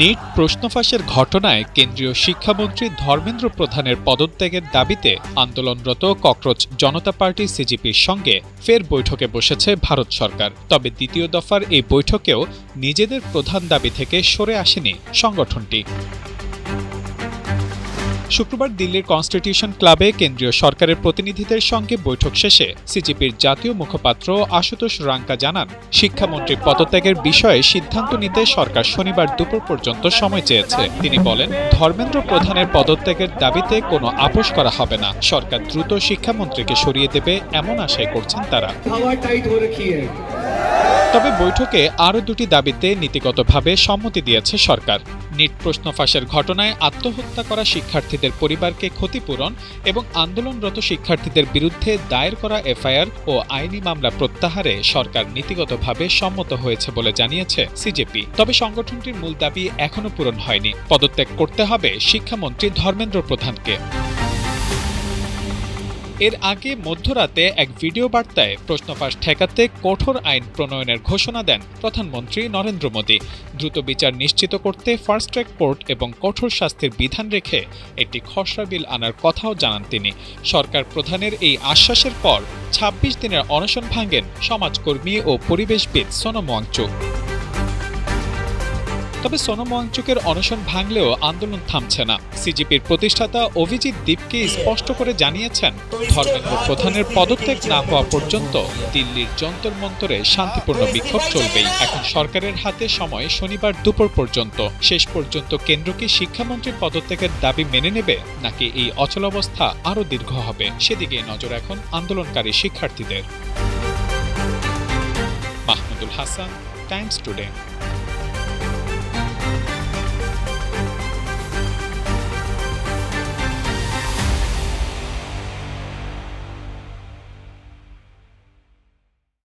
NEET প্রশ্ন ফাঁসের ঘটনায় কেন্দ্রীয় শিক্ষামন্ত্রী ধর্মেন্দ্র প্রধানের পদত্যাগের দাবিতে আন্দোলনরত ককরোচ জনতা পার্টি সিজিপির সঙ্গে ফের বৈঠকে বসেছে ভারত সরকার। তবে দ্বিতীয় দফার এই বৈঠকেও নিজেদের প্রধান দাবি থেকে সরে আসেনি সংগঠনটি। শুক্রবার দিল্লির কনস্টিটিউশন ক্লাবে কেন্দ্রীয় সরকারের প্রতিনিধিদের সঙ্গে বৈঠক শেষে সিজিপির জাতীয় মুখপাত্র আশুতোষ রাঙ্কা জানান, শিক্ষামন্ত্রীর পদত্যাগের বিষয়ে সিদ্ধান্ত নিতে সরকার শনিবার দুপুর পর্যন্ত সময় চেয়েছে। তিনি বলেন, ধর্মেন্দ্র প্রধানের পদত্যাগের দাবিতে কোনো আপোষ করা হবে না। সরকার দ্রুত শিক্ষামন্ত্রীকে সরিয়ে দেবে এমন আশাই করছেন তারা। তবে বৈঠকে আরও দুটি দাবিতে নীতিগতভাবে সম্মতি দিয়েছে সরকার। নিট প্রশ্ন ফাঁসের ঘটনায় আত্মহত্যা করা শিক্ষার্থীদের পরিবারকে ক্ষতিপূরণ এবং আন্দোলনরত শিক্ষার্থীদের বিরুদ্ধে দায়ের করা এফআইআর ও আইনি মামলা প্রত্যাহারে সরকার নীতিগতভাবে সম্মত হয়েছে বলে জানিয়েছে সিজেপি। তবে সংগঠনটির মূল দাবি এখনও পূরণ হয়নি। পদত্যাগ করতে হবে শিক্ষামন্ত্রী ধর্মেন্দ্র প্রধানকে। এর আগে মধ্যরাতে এক ভিডিও বার্তায় প্রশ্নফাঁস ঠেকাতে কঠোর আইন প্রণয়নের ঘোষণা দেন প্রধানমন্ত্রী নরেন্দ্র মোদী। দ্রুত বিচার নিশ্চিত করতে ফাস্ট ট্র্যাক কোর্ট এবং কঠোর শাস্তির বিধান রেখে একটি খসড়া বিল আনার কথাও জানান তিনি। সরকার প্রধানের এই আশ্বাসের পর ২৬ দিনের অনশন ভাঙেন সমাজকর্মী ও পরিবেশবিদ সোনম ওয়াংচুক। তবে সোনম ওয়াংচুকের অনশন ভাঙলেও আন্দোলন থামছে না। সিজিপির প্রতিষ্ঠাতা অভিজিৎ দীপকে স্পষ্ট করে জানিয়েছেন, ধর্মেন্দ্র প্রধানের পদত্যাগ না হওয়া পর্যন্ত দিল্লির যন্তর মন্তরে শান্তিপূর্ণ বিক্ষোভ চলবেই। এখন সরকারের হাতে সময় শনিবার দুপুর পর্যন্ত। শেষ পর্যন্ত কেন্দ্র কি শিক্ষামন্ত্রীর পদত্যাগের দাবি মেনে নেবে, নাকি এই অচলাবস্থা আরও দীর্ঘ হবে, সেদিকে নজর এখন আন্দোলনকারী শিক্ষার্থীদের। Mahmudul Hasan, Times today.